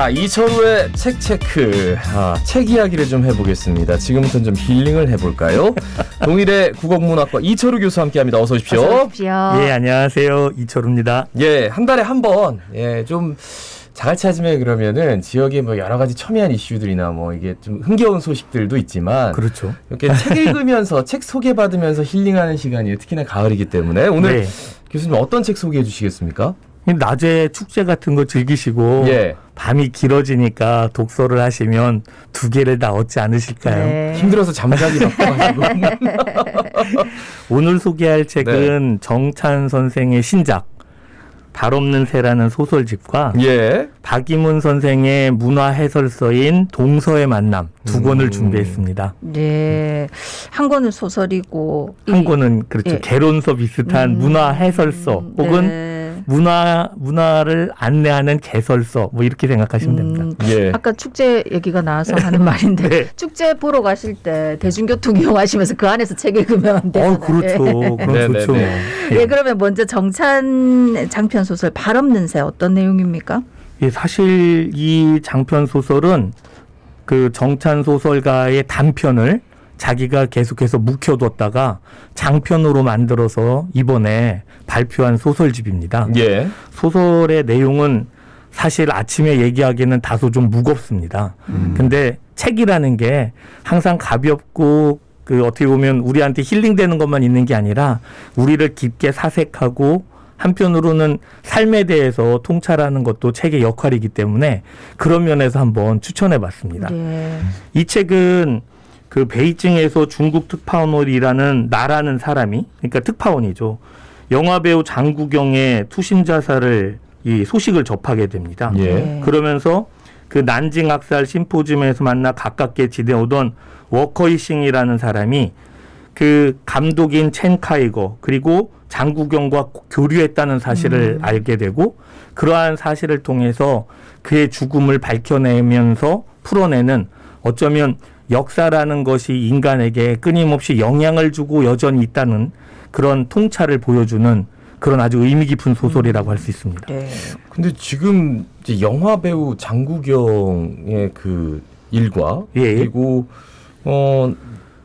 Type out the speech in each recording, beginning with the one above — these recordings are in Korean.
자, 이철우의 책 체크. 책 이야기를 좀 해보겠습니다. 지금부터는 좀 힐링을 해볼까요? 동일의 국어문학과 이철우 교수와 함께합니다. 어서 오십시오. 어서 오십시오. 예, 안녕하세요. 이철우입니다. 예, 한 달에 한 번, 예, 좀 자갈찾음에 그러면은 지역에 뭐 여러 가지 첨예한 이슈들이나 뭐 이게 좀 흥겨운 소식들도 있지만. 그렇죠. 이렇게 책 읽으면서 책 소개받으면서 힐링하는 시간이 특히나 가을이기 때문에 오늘 네. 교수님 어떤 책 소개해 주시겠습니까? 낮에 축제 같은 거 즐기시고 예. 밤이 길어지니까 독서를 하시면 두 개를 다 얻지 않으실까요? 네. 힘들어서 잠자기 바빠가지고. 오늘 소개할 책은 정찬 선생의 신작 발 없는 새라는 소설집과 예. 박이문 선생의 문화 해설서인 동서의 만남 두 권을 준비했습니다. 네. 한 권은 소설이고 한 권은 그렇죠. 예. 개론서 비슷한 문화 해설서 혹은 네. 문화를 안내하는 개설서 뭐 이렇게 생각하시면 됩니다. 예. 아까 축제 얘기가 나와서 하는 말인데 네. 축제 보러 가실 때 대중교통 이용하시면서 그 안에서 책 읽으면 되잖아요. 그렇죠. 그럼 네, 좋죠. 네, 예, 그러면 먼저 정찬 장편 소설 발 없는 새 어떤 내용입니까? 예, 사실 이 장편 소설은 그 정찬 소설가의 단편을 자기가 계속해서 묵혀뒀다가 장편으로 만들어서 이번에 발표한 소설집입니다. 예. 소설의 내용은 사실 아침에 얘기하기는 다소 좀 무겁습니다. 근데 책이라는 게 항상 가볍고 그 어떻게 보면 우리한테 힐링되는 것만 있는 게 아니라 우리를 깊게 사색하고 한편으로는 삶에 대해서 통찰하는 것도 책의 역할이기 때문에 그런 면에서 한번 추천해 봤습니다. 네. 이 책은 그 베이징에서 중국 특파원이라는 나라는 사람이, 그러니까 특파원이죠. 영화배우 장구경의 투신 자살을 이 소식을 접하게 됩니다. 예. 네. 그러면서 그 난징 학살 심포지엄에서 만나 가깝게 지내오던 워커이싱이라는 사람이 그 감독인 첸 카이거 그리고 장구경과 교류했다는 사실을 알게 되고 그러한 사실을 통해서 그의 죽음을 밝혀내면서 풀어내는 어쩌면 역사라는 것이 인간에게 끊임없이 영향을 주고 여전히 있다는 그런 통찰을 보여주는 그런 아주 의미 깊은 소설이라고 할 수 있습니다. 네. 근데 지금 이제 영화 배우 장구경의 그 일과 예. 그리고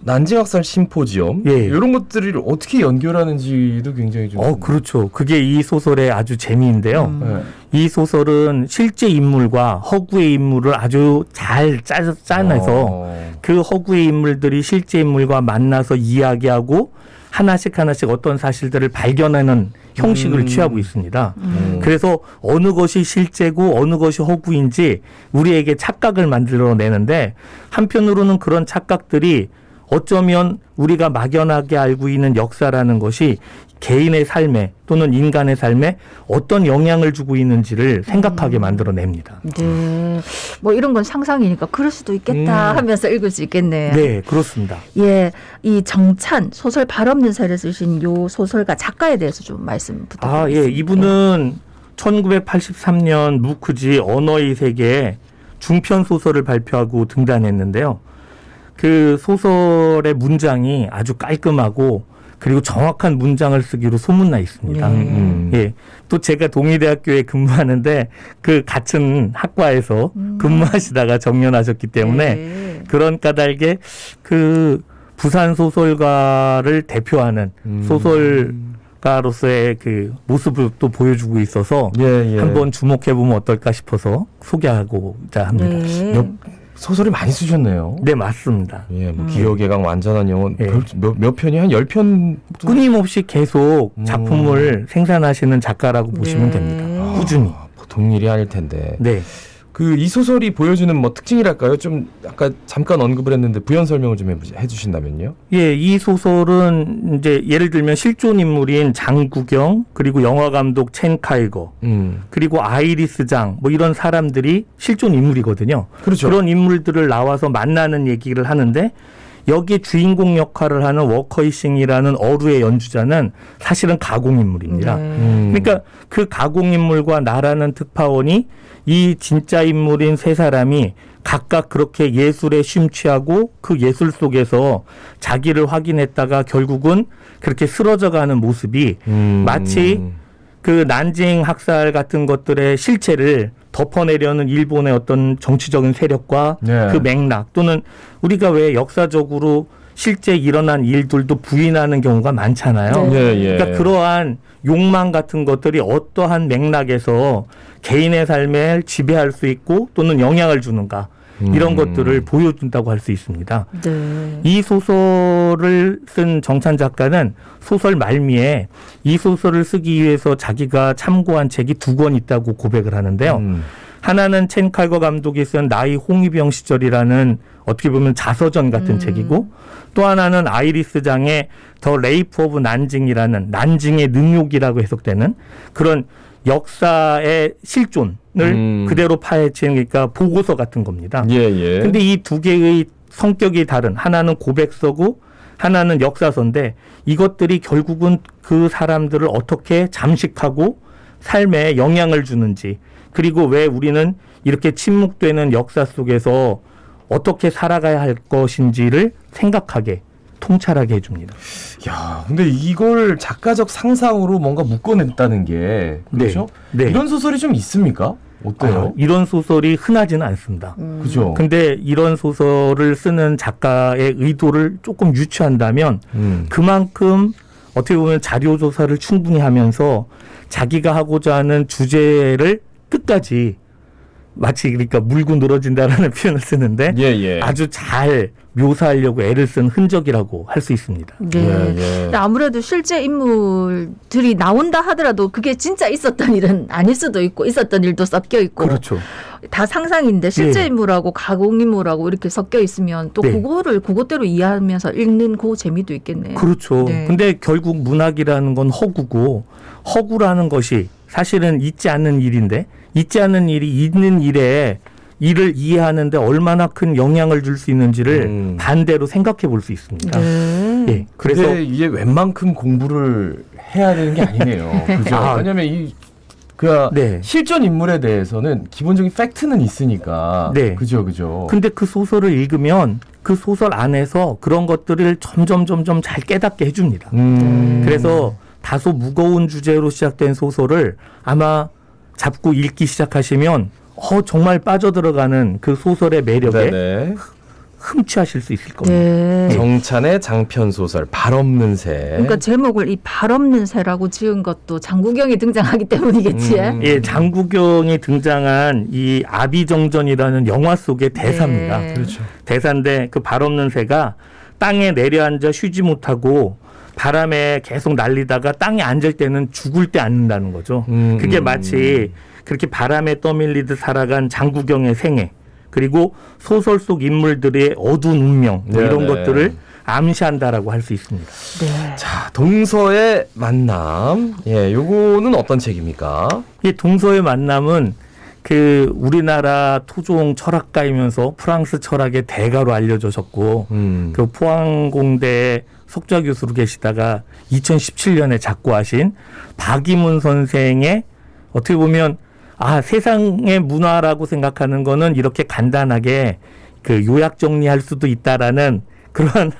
난징학살 심포지엄 예. 이런 것들을 어떻게 연결하는지도 굉장히 좀 그렇죠. 그게 이 소설의 아주 재미인데요. 예. 이 소설은 실제 인물과 허구의 인물을 아주 잘 짜내서 그 허구의 인물들이 실제 인물과 만나서 이야기하고 하나씩 어떤 사실들을 발견하는 형식을 취하고 있습니다. 그래서 어느 것이 실제고 어느 것이 허구인지 우리에게 착각을 만들어내는데 한편으로는 그런 착각들이 어쩌면 우리가 막연하게 알고 있는 역사라는 것이 개인의 삶에 또는 인간의 삶에 어떤 영향을 주고 있는지를 생각하게 만들어냅니다. 네. 뭐 이런 건 상상이니까 그럴 수도 있겠다 하면서 읽을 수 있겠네요. 네, 그렇습니다. 예, 이 정찬 소설 발 없는 새를 쓰신 요 소설가 작가에 대해서 좀 말씀 부탁드리겠습니다. 예, 이분은 1983년 무크지 언어의 세계에 중편 소설을 발표하고 등단했는데요. 그 소설의 문장이 아주 깔끔하고 그리고 정확한 문장을 쓰기로 소문나 있습니다. 예. 또 제가 동의대학교에 근무하는데 그 같은 학과에서 근무하시다가 정년하셨기 때문에 네. 그런 까닭에 그 부산 소설가를 대표하는 소설가로서의 그 모습을 또 보여주고 있어서 예. 한번 주목해보면 어떨까 싶어서 소개하고자 합니다. 네. 소설을 많이 쓰셨네요. 네, 맞습니다. 예, 뭐 기억예강 완전한 영혼 예. 몇 편이 한 10편 끊임없이 계속 작품을 생산하시는 작가라고 보시면 됩니다. 꾸준히. 보통 일이 아닐 텐데. 네. 그 이 소설이 보여주는 뭐 특징이랄까요? 좀 아까 잠깐 언급을 했는데 부연 설명을 좀 해주신다면요. 예, 이 소설은 이제 예를 들면 실존 인물인 장구경 그리고 영화 감독 첸 카이거 그리고 아이리스 장 뭐 이런 사람들이 실존 인물이거든요. 그렇죠. 그런 인물들을 나와서 만나는 얘기를 하는데 여기에 주인공 역할을 하는 워커이싱이라는 어루의 연주자는 사실은 가공인물입니다. 그러니까 그 가공인물과 나라는 특파원이 이 진짜 인물인 세 사람이 각각 그렇게 예술에 심취하고 그 예술 속에서 자기를 확인했다가 결국은 그렇게 쓰러져가는 모습이 마치 그 난징 학살 같은 것들의 실체를 덮어내려는 일본의 어떤 정치적인 세력과 네. 그 맥락 또는 우리가 왜 역사적으로 실제 일어난 일들도 부인하는 경우가 많잖아요. 네. 예, 예. 그러니까 그러한 욕망 같은 것들이 어떠한 맥락에서 개인의 삶을 지배할 수 있고 또는 영향을 주는가 이런 것들을 보여준다고 할 수 있습니다. 네. 이 소설을 쓴 정찬 작가는 소설 말미에 이 소설을 쓰기 위해서 자기가 참고한 책이 2권 있다고 고백을 하는데요. 하나는 첸 칼거 감독이 쓴 나이 홍위병 시절이라는 어떻게 보면 자서전 같은 책이고 또 하나는 아이리스 장의 더 레이프 오브 난징이라는 난징의 능욕이라고 해석되는 그런 역사의 실존을 그대로 파헤치는 그러니까 보고서 같은 겁니다. 예, 예. 근데 이 두 개의 성격이 다른 하나는 고백서고 하나는 역사서인데 이것들이 결국은 그 사람들을 어떻게 잠식하고 삶에 영향을 주는지 그리고 왜 우리는 이렇게 침묵되는 역사 속에서 어떻게 살아가야 할 것인지를 생각하게 통찰하게 해줍니다. 야, 근데 이걸 작가적 상상으로 뭔가 묶어냈다는 게 그렇죠? 네. 네. 이런 소설이 좀 있습니까? 어때요? 이런 소설이 흔하지는 않습니다. 그죠? 근데 이런 소설을 쓰는 작가의 의도를 조금 유추한다면 그만큼 어떻게 보면 자료 조사를 충분히 하면서 자기가 하고자 하는 주제를 끝까지 마치 그러니까 물고 늘어진다라는 표현을 쓰는데 예, 예. 아주 잘 묘사하려고 애를 쓴 흔적이라고 할 수 있습니다. 네. 예, 예. 근데 아무래도 실제 인물들이 나온다 하더라도 그게 진짜 있었던 일은 아닐 수도 있고 있었던 일도 섞여 있고 그렇죠. 다 상상인데 실제 예. 인물하고 가공 인물하고 이렇게 섞여 있으면 또 네. 그것대로 이해하면서 읽는 그 재미도 있겠네요. 그렇죠. 네. 근데 결국 문학이라는 건 허구고 허구라는 것이 사실은 있지 않는 일인데 있지 않는 일이 있는 일에 이를 이해하는데 얼마나 큰 영향을 줄 수 있는지를 반대로 생각해 볼 수 있습니다. 네. 예, 그래서 근데 이게 웬만큼 공부를 해야 되는 게 아니네요. 그죠? 아. 왜냐면 네. 실존 인물에 대해서는 기본적인 팩트는 있으니까. 네. 그죠. 근데 그 소설을 읽으면 그 소설 안에서 그런 것들을 점점 잘 깨닫게 해줍니다. 그래서 다소 무거운 주제로 시작된 소설을 아마 잡고 읽기 시작하시면 정말 빠져들어가는 그 소설의 매력에 네네. 흠취하실 수 있을 겁니다. 네. 정찬의 장편 소설 발 없는 새. 그러니까 제목을 이 발 없는 새라고 지은 것도 장구경이 등장하기 때문이겠지. 예, 장구경이 등장한 이 아비정전이라는 영화 속의 대사입니다. 네. 그렇죠. 대사인데 그 발 없는 새가 땅에 내려앉아 쉬지 못하고 바람에 계속 날리다가 땅에 앉을 때는 죽을 때 앉는다는 거죠. 그게 마치 그렇게 바람에 떠밀리듯 살아간 장구경의 생애 그리고 소설 속 인물들의 어두운 운명 이런 네네. 것들을 암시한다라고 할 수 있습니다. 네. 자, 동서의 만남. 예, 요거는 어떤 책입니까? 이 동서의 만남은 그 우리나라 토종 철학가이면서 프랑스 철학의 대가로 알려졌었고 그 포항공대 석좌 교수로 계시다가 2017년에 작고하신 박이문 선생의 어떻게 보면 세상의 문화라고 생각하는 거는 이렇게 간단하게 그 요약 정리할 수도 있다라는 그런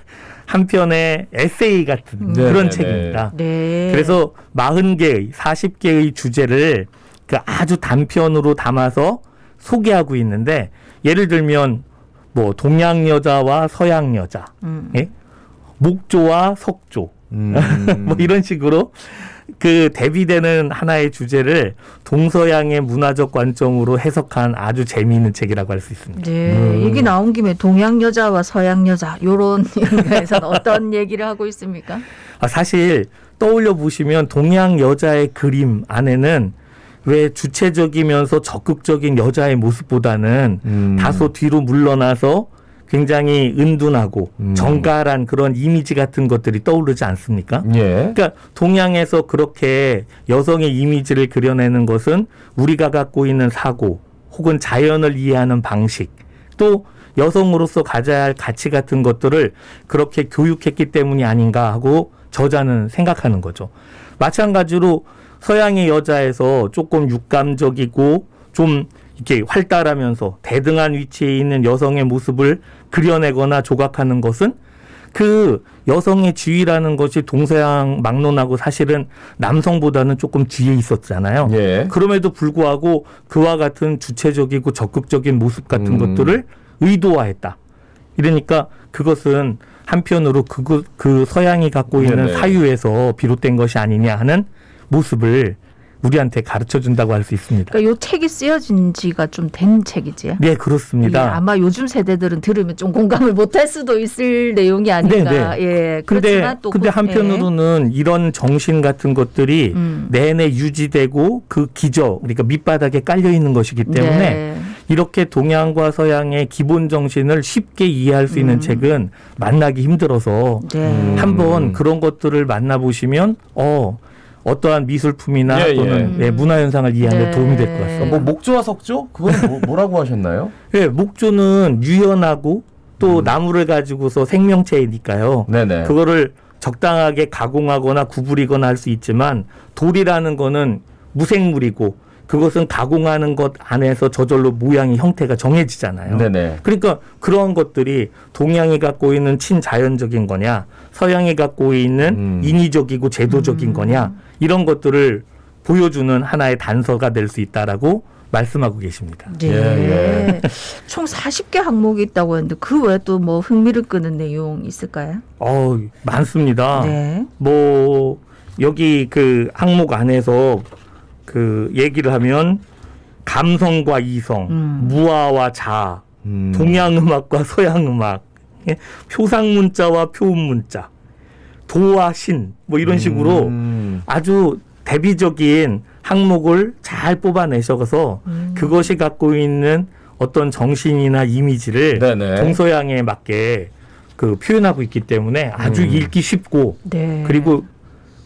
한편의 에세이 같은 그런 네네네. 책입니다. 네. 그래서 40개의 40개의 주제를 그 아주 단편으로 담아서 소개하고 있는데 예를 들면 뭐 동양 여자와 서양 여자, 예? 목조와 석조 뭐 이런 식으로 그 대비되는 하나의 주제를 동서양의 문화적 관점으로 해석한 아주 재미있는 책이라고 할 수 있습니다. 네. 얘기 나온 김에 동양 여자와 서양 여자 요런 의미에서는 어떤 얘기를 하고 있습니까? 사실 떠올려 보시면 동양 여자의 그림 안에는 왜 주체적이면서 적극적인 여자의 모습보다는 다소 뒤로 물러나서 굉장히 은둔하고 정갈한 그런 이미지 같은 것들이 떠오르지 않습니까? 예. 그러니까 동양에서 그렇게 여성의 이미지를 그려내는 것은 우리가 갖고 있는 사고 혹은 자연을 이해하는 방식 또 여성으로서 가져야 할 가치 같은 것들을 그렇게 교육했기 때문이 아닌가 하고 저자는 생각하는 거죠. 마찬가지로 서양의 여자에서 조금 육감적이고 좀 이렇게 활달하면서 대등한 위치에 있는 여성의 모습을 그려내거나 조각하는 것은 그 여성의 지위라는 것이 동서양 막론하고 사실은 남성보다는 조금 뒤에 있었잖아요. 예. 그럼에도 불구하고 그와 같은 주체적이고 적극적인 모습 같은 것들을 의도화했다. 이러니까 그것은 한편으로 그 서양이 갖고 있는 네네. 사유에서 비롯된 것이 아니냐 하는 모습을 우리한테 가르쳐 준다고 할 수 있습니다. 그러니까 요 책이 쓰여진 지가 좀 된 책이지. 네, 예, 그렇습니다. 아마 요즘 세대들은 들으면 좀 공감을 못할 수도 있을 내용이 아닌가. 네네. 예, 근데 그렇지만 또 한편으로는 이런 정신 같은 것들이 내내 유지되고 그 기저, 그러니까 밑바닥에 깔려 있는 것이기 때문에 네. 이렇게 동양과 서양의 기본 정신을 쉽게 이해할 수 있는 책은 만나기 힘들어서 네. 한번 그런 것들을 만나보시면 어떠한 미술품이나 예, 또는 예. 문화 현상을 이해하는 데 네. 도움이 될 것 같습니다. 뭐 목조와 석조? 그건 뭐라고 하셨나요? 예, 목조는 유연하고 또 나무를 가지고서 생명체이니까요. 네네. 그거를 적당하게 가공하거나 구부리거나 할 수 있지만 돌이라는 거는 무생물이고 그것은 가공하는 것 안에서 저절로 모양이 형태가 정해지잖아요. 네네. 그러니까 그런 것들이 동양이 갖고 있는 친자연적인 거냐 서양이 갖고 있는 인위적이고 제도적인 거냐 이런 것들을 보여주는 하나의 단서가 될 수 있다라고 말씀하고 계십니다. 네. 예. 총 40개 항목이 있다고 했는데 그 외에 또 뭐 흥미를 끄는 내용 있을까요? 많습니다. 네. 뭐 여기 그 항목 안에서 그 얘기를 하면 감성과 이성, 무아와 자아, 동양음악과 서양음악, 예? 표상문자와 표음문자, 도와 신, 뭐 이런 식으로 아주 대비적인 항목을 잘 뽑아내셔서 그것이 갖고 있는 어떤 정신이나 이미지를 네네. 동서양에 맞게 그 표현하고 있기 때문에 아주 읽기 쉽고 네. 그리고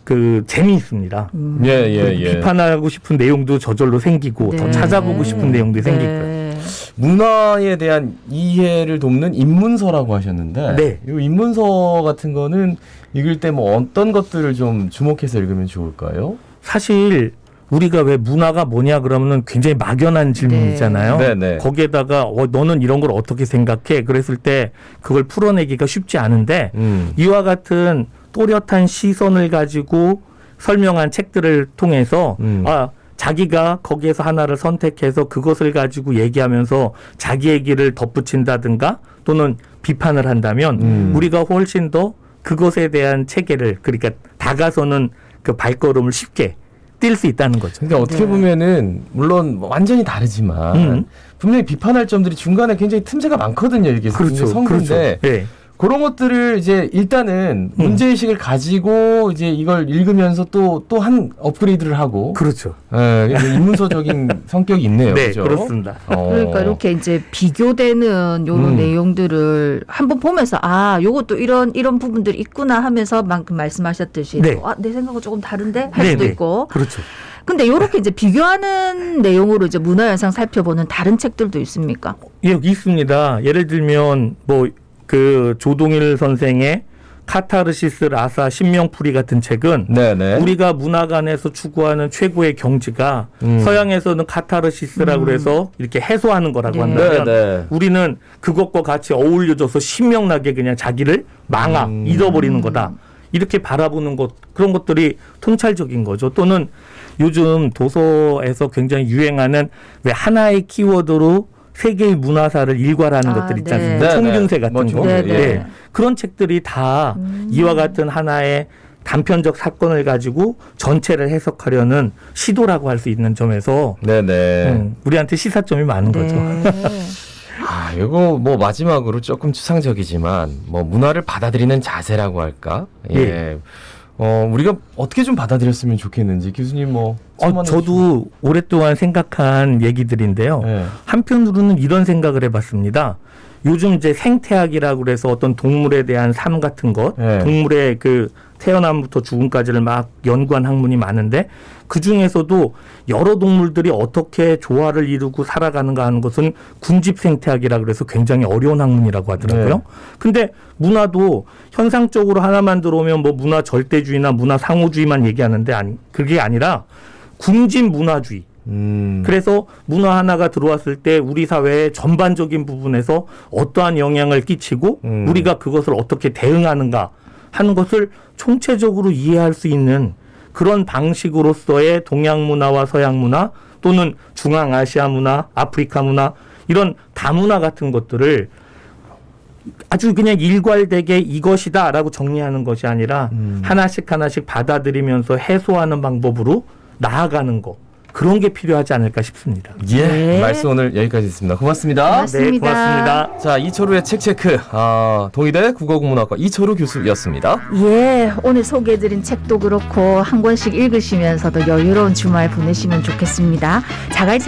그 재미있습니다. 예. 비판하고 싶은 내용도 저절로 생기고 네. 더 찾아보고 싶은 내용도 생길 거예요. 네. 문화에 대한 이해를 돕는 입문서라고 하셨는데 네. 이 입문서 같은 거는 읽을 때 뭐 어떤 것들을 좀 주목해서 읽으면 좋을까요? 사실 우리가 왜 문화가 뭐냐 그러면은 굉장히 막연한 질문이잖아요. 네. 네네. 거기에다가 너는 이런 걸 어떻게 생각해? 그랬을 때 그걸 풀어내기가 쉽지 않은데 이와 같은 또렷한 시선을 가지고 설명한 책들을 통해서 자기가 거기에서 하나를 선택해서 그것을 가지고 얘기하면서 자기 얘기를 덧붙인다든가 또는 비판을 한다면 우리가 훨씬 더 그것에 대한 체계를 그러니까 다가서는 그 발걸음을 쉽게 뛸 수 있다는 거죠. 근데 어떻게 보면은 물론 완전히 다르지만 분명히 비판할 점들이 중간에 굉장히 틈새가 많거든요. 이게 그렇죠. 성인데 네. 그런 것들을 이제 일단은 문제의식을 가지고 이제 이걸 읽으면서 또 한 업그레이드를 하고. 그렇죠. 예, 입문서적인 성격이 있네요. 네, 그죠? 그렇습니다. 그러니까 이렇게 이제 비교되는 요런 내용들을 한번 보면서 요것도 이런 부분들이 있구나 하면서 방금 말씀하셨듯이 네. 또, 내 생각은 조금 다른데 할 수도 있고. 그렇죠. 근데 이렇게 이제 비교하는 내용으로 이제 문화현상 살펴보는 다른 책들도 있습니까? 예, 있습니다. 예를 들면 뭐 그 조동일 선생의 카타르시스 라사 신명풀이 같은 책은 네네. 우리가 문화관에서 추구하는 최고의 경지가 서양에서는 카타르시스라고 해서 이렇게 해소하는 거라고 네. 한다면 네네. 우리는 그것과 같이 어울려져서 신명나게 그냥 자기를 잃어버리는 거다. 이렇게 바라보는 것 그런 것들이 통찰적인 거죠. 또는 요즘 도서에서 굉장히 유행하는 왜 하나의 키워드로 세계의 문화사를 일괄하는 것들 있지 않습니까? 네. 총균세 같은 뭐 거. 총균세, 네. 네. 그런 책들이 다 이와 같은 하나의 단편적 사건을 가지고 전체를 해석하려는 시도라고 할 수 있는 점에서 네네. 우리한테 시사점이 많은 거죠. 이거 뭐 마지막으로 조금 추상적이지만 뭐 문화를 받아들이는 자세라고 할까? 예. 우리가 어떻게 좀 받아들였으면 좋겠는지 교수님 뭐. 저도 오랫동안 생각한 얘기들인데요. 네. 한편으로는 이런 생각을 해봤습니다. 요즘 이제 생태학이라고 그래서 어떤 동물에 대한 삶 같은 것, 네. 동물의 그 태어남부터 죽음까지를 막 연구한 학문이 많은데 그 중에서도 여러 동물들이 어떻게 조화를 이루고 살아가는가 하는 것은 군집 생태학이라고 그래서 굉장히 어려운 학문이라고 하더라고요. 네. 근데 문화도 현상적으로 하나만 들어오면 뭐 문화 절대주의나 문화 상호주의만 얘기하는데 그게 아니라 군집 문화주의, 그래서 문화 하나가 들어왔을 때 우리 사회의 전반적인 부분에서 어떠한 영향을 끼치고 우리가 그것을 어떻게 대응하는가 하는 것을 총체적으로 이해할 수 있는 그런 방식으로서의 동양 문화와 서양 문화 또는 중앙아시아 문화, 아프리카 문화 이런 다문화 같은 것들을 아주 그냥 일괄되게 이것이다라고 정리하는 것이 아니라 하나씩 받아들이면서 해소하는 방법으로 나아가는 것. 그런 게 필요하지 않을까 싶습니다. 예, 네. 말씀 오늘 여기까지 했습니다. 고맙습니다. 고맙습니다. 네, 고맙습니다. 자, 이철우의 책체크, 동의대 국어국문학과 이철우 교수였습니다. 예, 오늘 소개해드린 책도 그렇고 한 권씩 읽으시면서도 여유로운 주말 보내시면 좋겠습니다. 자갈책